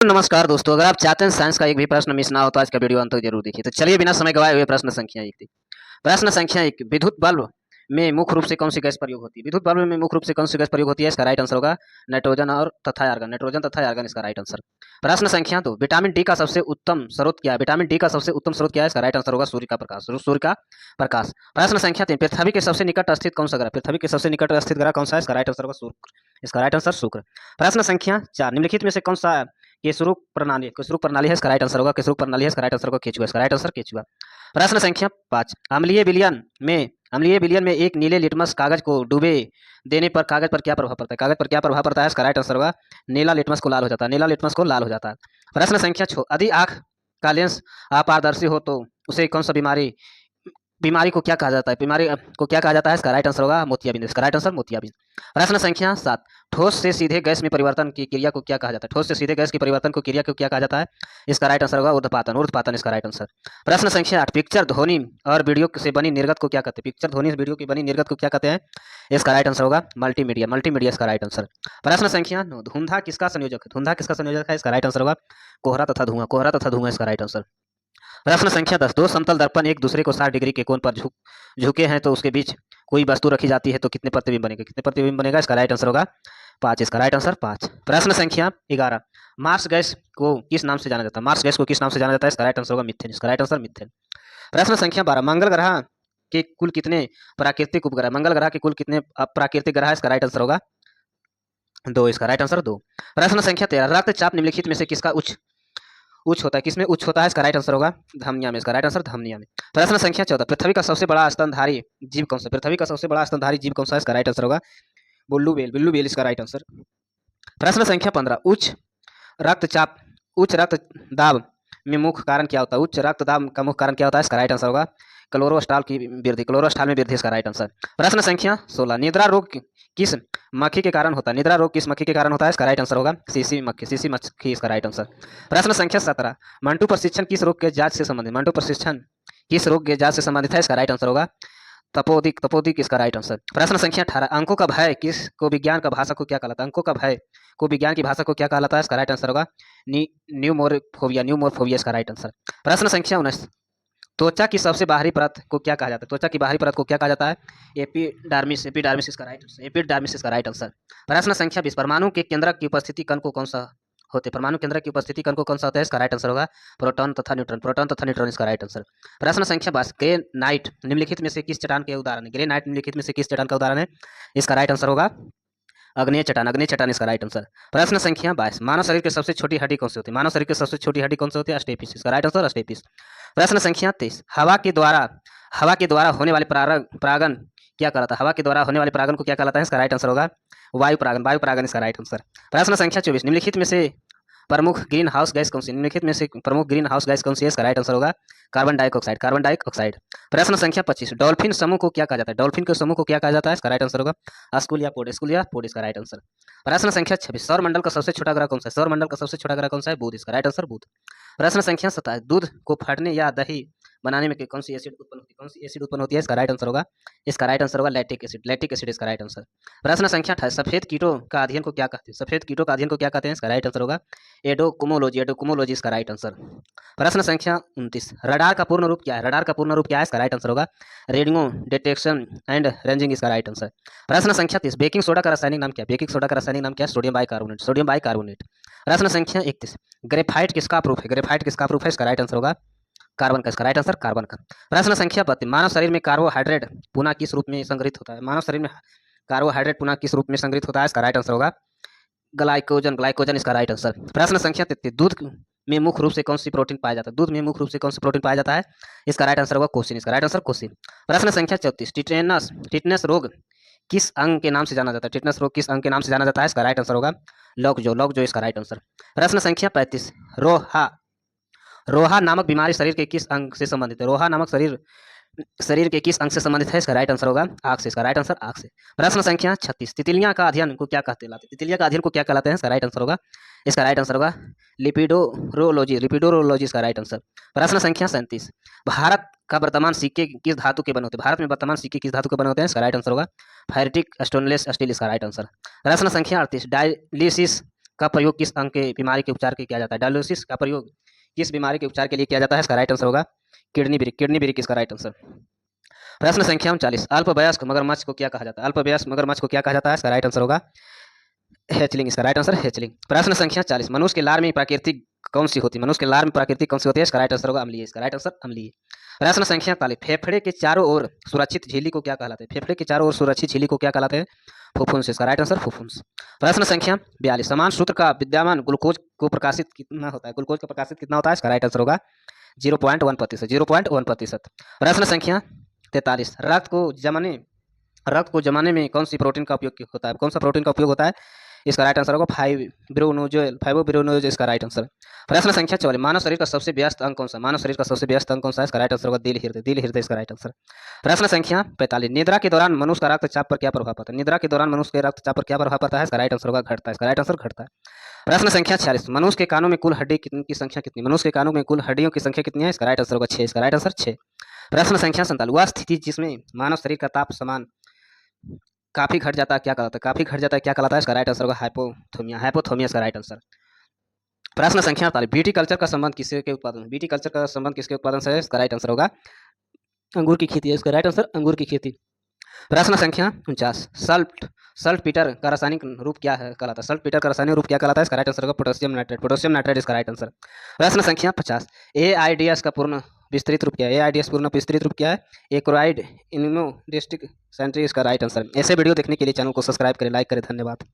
नमस्कार दोस्तों, अगर आप चाहते हैं साइंस का एक भी प्रश्न मिस ना हो तो आज का वीडियो अंत तक जरूर देखिए। तो चलिए बिना समय गवाए हुए प्रश्न संख्या 1 प्रश्न संख्या 1, विद्युत बल्ब में मुख्य रूप से कौन सी गैस प्रयोग होती है? विद्युत बल्ब में मुख्य रूप से कौन सी गैस प्रयोग होती है? इसका राइट आंसर होगा नाइट्रोजन और तथा आर्गन। नाइट्रोजन तथा आर्गन इसका राइट आंसर। प्रश्न संख्या 2, विटामिन डी का सबसे उत्तम स्रोत क्या है? विटामिन डी का सबसे उत्तम स्रोत क्या है? इसका राइट आंसर होगा सूर्य का प्रकाश। सूर्य का प्रकाश। प्रश्न संख्या 3, पृथ्वी के सबसे निकट स्थित कौन सा ग्रह? पृथ्वी के सबसे निकट स्थित ग्रह कौन सा है? इसका राइट आंसर होगा शुक्र। इसका राइट आंसर शुक्र। प्रश्न संख्या 4, निम्नलिखित में से कौन सा केसरूप प्रणाली है? इसका राइट आंसर होगा केसरूप प्रणाली है। इसका राइट आंसर होगा केचुआ। इसका राइट आंसर केचुआ। प्रश्न संख्या 5, अम्लीय विलयन में एक नीले लिटमस कागज को डूबे देने पर कागज पर क्या प्रभाव पड़ता है? कागज पर क्या प्रभाव पड़ता है? इसका राइट आंसर होगा नीला लिटमस को लाल हो जाता है। नीला लिटमस को लाल हो जाता है। प्रश्न संख्या 6, यदि आंख का लेंस अपारदर्शी हो तो उसे कौन सा बीमारी बीमारी को क्या कहा जाता है? बीमारी को क्या कहा जाता है? इसका राइट आंसर होगा मोतियाबिंद। इसका राइट आंसर मोतियाबिंद। प्रश्न संख्या 7, ठोस से सीधे गैस में परिवर्तन की क्रिया को क्या कहा जाता है? ठोस से सीधे गैस की परिवर्तन को क्रिया को क्या कहा जाता है? इसका राइट आंसर होगा ऊर्ध्वपातन। ऊर्ध्वपातन इसका राइट आंसर। प्रश्न संख्या 8, पिक्चर ध्वनि और वीडियो से बनी निर्गत को क्या कहते हैं? पिक्चर ध्वनि वीडियो की बनी निर्गत को क्या कहते हैं? इसका राइट आंसर होगा मल्टीमीडिया। मल्टीमीडिया इसका राइट आंसर। प्रश्न संख्या 9, धुंधा किसका संयोजक है? धुंधा किसका संयोजक है? इसका राइट आंसर होगा कोहरा तथा धुआं। कोहरा तथा धुआं इसका राइट आंसर। प्रश्न संख्या 10, दो समतल दर्पण एक दूसरे को 60 डिग्री के कोण पर झुके हैं तो उसके बीच कोई वस्तु रखी जाती है तो कितने प्रतिबिंब बनेगा? कितने प्रतिबिंब बनेगा? इसका राइट आंसर होगा 5। इसका राइट आंसर 5। प्रश्न संख्या 11, मार्स गैस को किस नाम से जाना जाता है? मार्स गैस को किस नाम से जाना जाता है? इसका राइट आंसर होगा मीथेन। इसका राइट आंसर मीथेन। प्रश्न संख्या 12, मंगल ग्रह के कुल कितने प्राकृतिक उपग्रह? मंगल ग्रह के कुल कितने प्राकृतिक ग्रह? इसका राइट आंसर होगा 2। इसका राइट आंसर 2। प्रश्न संख्या 13, रक्तचाप निम्नलिखित में से किसका उच्च उच्च होता है? किसमें उच्च होता है? इसका राइट आंसर होगा धमनिया में। इसका राइट आंसर धमनिया में। प्रश्न संख्या 14, पृथ्वी का सबसे बड़ा स्तनधारी जीव कौन सा? पृथ्वी का सबसे बड़ा स्तनधारी जीव कौन सा है? इसका राइट आंसर होगा बुल्लू बेल। बुल्लू बेल इसका राइट आंसर। प्रश्न संख्या 15, रक्तचाप उच्च रक्तदाब में मुख्य कारण क्या होता है? उच्च रक्तदाब का मुख्य कारण क्या होता है? इसका राइट आंसर होगा क्लोरोस्टाल की वृद्धि। क्लोरोस्टाल में वृद्धि इसका राइट आंसर। प्रश्न संख्या 16, निद्रा रोग किस मक्खी के कारण होता है? निद्रा रोग किस मक्खी के कारण होता है? इसका राइट आंसर होगा सीसी मक्खी। सीसी मक्खी इसका राइट आंसर। प्रश्न संख्या 17, मंटू प्रशिक्षण किस रोग के जांच से संबंधित? मंटू प्रशिक्षण किस रोग के जांच से संबंधित है? इसका राइट आंसर होगा तपोदिक इसका राइट आंसर। प्रश्न संख्या 18, अंकों का भय किस को विज्ञान का भाषा को क्या कहलाता है? अंकों का भय को विज्ञान की भाषा को क्या कहलाता है? इसका राइट आंसर होगा न्यूमोरफोबिया इसका राइट आंसर। प्रश्न संख्या 19, त्वचा की सबसे बाहरी परत को क्या कहा जाता है? त्वचा की बाहरी परत को क्या कहा जाता है? एपिडर्मिस। एपिडर्मिस इसका राइट आंसर। एपिडर्मिस इसका राइट आंसर। प्रश्न संख्या 20, परमाणु के केंद्रक की उपस्थिति कण को कौन सा होते हैं? परमाणु केंद्रक की उपस्थिति कण को कौन सा होता है? इसका राइट आंसर होगा प्रोटॉन तथा न्यूट्रॉन। प्रोटॉन तथा न्यूट्रॉन इसका राइट आंसर। प्रश्न संख्या 22, ग्रेनाइट निम्नलिखित में से किस चट्टान के उदाहरण है? ग्रेनाइट निम्नलिखित में से किस चट्टान का उदाहरण है? इसका राइट आंसर होगा अग्नेय चट्टान। अग्नेय चट्टान इसका राइट आंसर। प्रश्न संख्या 22, मानव शरीर की सबसे छोटी हड्डी कौन सी होती है? मानव शरीर की सबसे छोटी हड्डी कौन सी होती है? स्टेपिस। इसका राइट आंसर स्टेपिस। प्रश्न संख्या 23, हवा के द्वारा होने वाले परागन क्या कहलाता है? हवा के द्वारा होने वाले परागन को क्या कहलाता है? इसका राइट आंसर होगा वायु परागन। वायु परागन इसका राइट आंसर। प्रश्न संख्या 24, निम्नलिखित में से प्रमुख ग्रीन हाउस गैस कौन सी? निम्नलिखित में से प्रमुख ग्रीन हाउस गैस कौन सी है? इसका राइट आंसर होगा कार्बन डाइऑक्साइड। Carbon dioxide. प्रश्न संख्या 25, डॉल्फिन समूह को क्या कहा जाता है? डॉल्फिन के समूह को क्या कहा जाता है? इसका राइट आंसर होगा स्कूलियापोड। स्कूलियापोड इसका राइट आंसर। प्रश्न संख्या 26, सौर मंडल का सबसे छोटा ग्रह कौन सा है? सौर मंडल का सबसे छोटा ग्रह कौन सा है? बुध। इसका राइट आंसर बुध। प्रश्न संख्या 27, दूध को फटने या दही बनाने में कौन सी एसिड उत्पन्न होती है? कौन सी एसिड उत्पन्न होती है? इसका राइट आंसर होगा लैक्टिक एसिड। लैक्टिक एसिड इसका राइट आंसर। प्रश्न संख्या 28, सफेद कीटों का अध्ययन को क्या कहते हैं? सफेद कीटों का अध्ययन को क्या कहते हैं? इसका राइट आंसर होगा एडोकुमोलॉजी। एडोकुमोलॉजी इसका राइट आंसर। प्रश्न संख्या 29, रडार का पूर्ण रूप क्या है? रडार का पूर्ण रूप क्या है? इसका राइट आंसर होगा रेडियो डिटेक्शन एंड रेंजिंग इसका राइट आंसर। प्रश्न संख्या 30, बेकिंग सोडा का रासायनिक नाम क्या है? बेकिंग सोडा का रासायनिक नाम क्या है? Sodium bicarbonate. Sodium bicarbonate. प्रश्न संख्या 31, ग्रेफाइट किसका प्रूफ है? ग्रेफाइट किसका प्रूफ है? इसका राइट आंसर होगा कार्बन का। इसका राइट आंसर कार्बन का। प्रश्न संख्या 32, मानव शरीर में कार्बोहाइड्रेट पुनः किस रूप में संग्रहित होता है? मानव शरीर में कार्बोहाइड्रेट पुनः किस रूप में संग्रहित होता है? इसका राइट आंसर होगा ग्लाइकोजन। ग्लाइकोजन इसका राइट आंसर। प्रश्न संख्या 33, दूध में मुख्य रूप से कौन सी प्रोटीन पाया जाता है? दूध में मुख्य रूप से कौन सी प्रोटीन पाया जाता है? इसका राइट आंसर होगा कोसिन। इसका राइट आंसर कोसिन। प्रश्न संख्या 34, टिटनेस रोग किस अंग के नाम से जाना जाता है? टिटनेस रोग किस अंग के नाम से जाना जाता है? इसका राइट आंसर होगा लॉकजो। लॉकजो इसका राइट आंसर। प्रश्न संख्या 35, रोहा नामक बीमारी शरीर के किस अंग से संबंधित है? रोहा नामक शरीर के किस अंग से संबंधित है? इसका राइट आंसर होगा आंख से। इसका राइट आंसर आंख से। प्रश्न संख्या 36, तितलियां का अध्ययन को क्या कहते हैं? तितलियां का अध्ययन को क्या कहलाते हैं? इसका राइट आंसर होगा लिपिडोरोलॉजी। लिपिडोरोलॉजी इसका राइट आंसर। प्रश्न संख्या 37, भारत का वर्तमान सिक्के किस धातु के बने होते हैं? भारत में वर्तमान सिक्के किस धातु के बने होते हैं? इसका राइट आंसर होगा फेरिटिक स्टेनलेस स्टील इसका राइट आंसर। प्रश्न संख्या 38, डायलिसिस का प्रयोग किस अंग के बीमारी के उपचार के किया जाता है? डायलिसिस का प्रयोग किस बीमारी के उपचार के लिए किया जाता है? इसका राइट आंसर होगा किडनी बेरी। किडनी बेरी इसका राइट आंसर। प्रश्न संख्या 39, अल्पवयस्क मगरमच्छ को क्या कहा जाता है? अल्पवयस्क मगरमच्छ को क्या कहा जाता है? इसका राइट आंसर होगा हैचलिंग। इसका राइट आंसर हैचलिंग। प्रश्न संख्या 40, मनुष्य के लार में प्राकृतिक कौन सी होती है? मनुष्य के लार में प्राकृतिक कौन सी होती है? इसका राइट आंसर होगा अम्लीय। इसका राइट आंसर अम्लीय। प्रश्न संख्या 41, फेफड़े के चारों ओर सुरक्षित झिल्ली को क्या कहलाते हैं? फेफड़े के चारों ओर सुरक्षित झिल्ली को क्या कहलाते हैं? फुफ्फुस। इसका राइट आंसर फुफ्फुस। प्रश्न संख्या 42, समान सूत्र का विद्यमान ग्लूकोज को प्रकाशित कितना होता है? ग्लूकोज का प्रकाशित कितना होता है? इसका राइट आंसर होगा 0.1%। 0.1%। प्रश्न संख्या 43, रक्त को जमाने में कौन सी प्रोटीन का उपयोग होता है? कौन सा प्रोटीन का उपयोग होता है? इसका राइट आंसर होगा फाइब्रोनोजेल। इसका राइट आंसर। प्रश्न संख्या 44, मानव शरीर का सबसे व्यस्त अंग कौन सा? मानव शरीर का सबसे व्यस्त अंग कौन सा है? इसका राइट आंसर होगा दिल हृदय। दिल हृदय इसका राइट आंसर। प्रश्न संख्या 45, निद्रा के दौरान मनुष्य का रक्तचाप पर क्या प्रभाव पड़ता है? निद्रा के दौरान मनुष्य के रक्तचाप पर क्या प्रभाव पड़ता है? इसका राइट आंसर होगा घटता है। इसका राइट आंसर घटता है। प्रश्न संख्या 46, मनुष्य के कानों में कुल हड्डी की संख्या कितनी? मनुष्य के कानों में कुल हड्डियों की संख्या कितनी है? इसका राइट आंसर होगा 6। इसका राइट आंसर 6। प्रश्न संख्या 47, वह स्थिति जिसमें मानव शरीर का ताप समान काफी घट जाता है क्या कहलाता है? काफी घट जाता है क्या कहलाता है? इसका राइट आंसर होगा हाइपोथोमिया। हाइपोथोमिया इसका राइट आंसर। प्रश्न संख्या 48, बीटी कल्चर का संबंध किसके उत्पादन? बीटी कल्चर का संबंध किसके उत्पादन से है? इसका राइट आंसर होगा अंगूर की खेती है। इसका राइट आंसर अंगूर की खेती। प्रश्न संख्या 49, सल्टपीटर का रासायनिक रूप क्या है कहलाता है? सल्टपीटर का रासायनिक रूप क्या कहलाता है? इसका राइट आंसर होगा पोटेशियम नाइट्रेट। पोटेशियम नाइट्रेट इसका राइट आंसर। प्रश्न संख्या 50, एआईडीएस का पूर्ण विस्तृत रूप क्या है? एआईडीएस पूर्ण विस्तृत रूप क्या है? एक्रोइड इम्यूनोडेस्टिक सेंट्री इसका राइट आंसर। ऐसे वीडियो देखने के लिए चैनल को सब्सक्राइब करें, लाइक करें। धन्यवाद।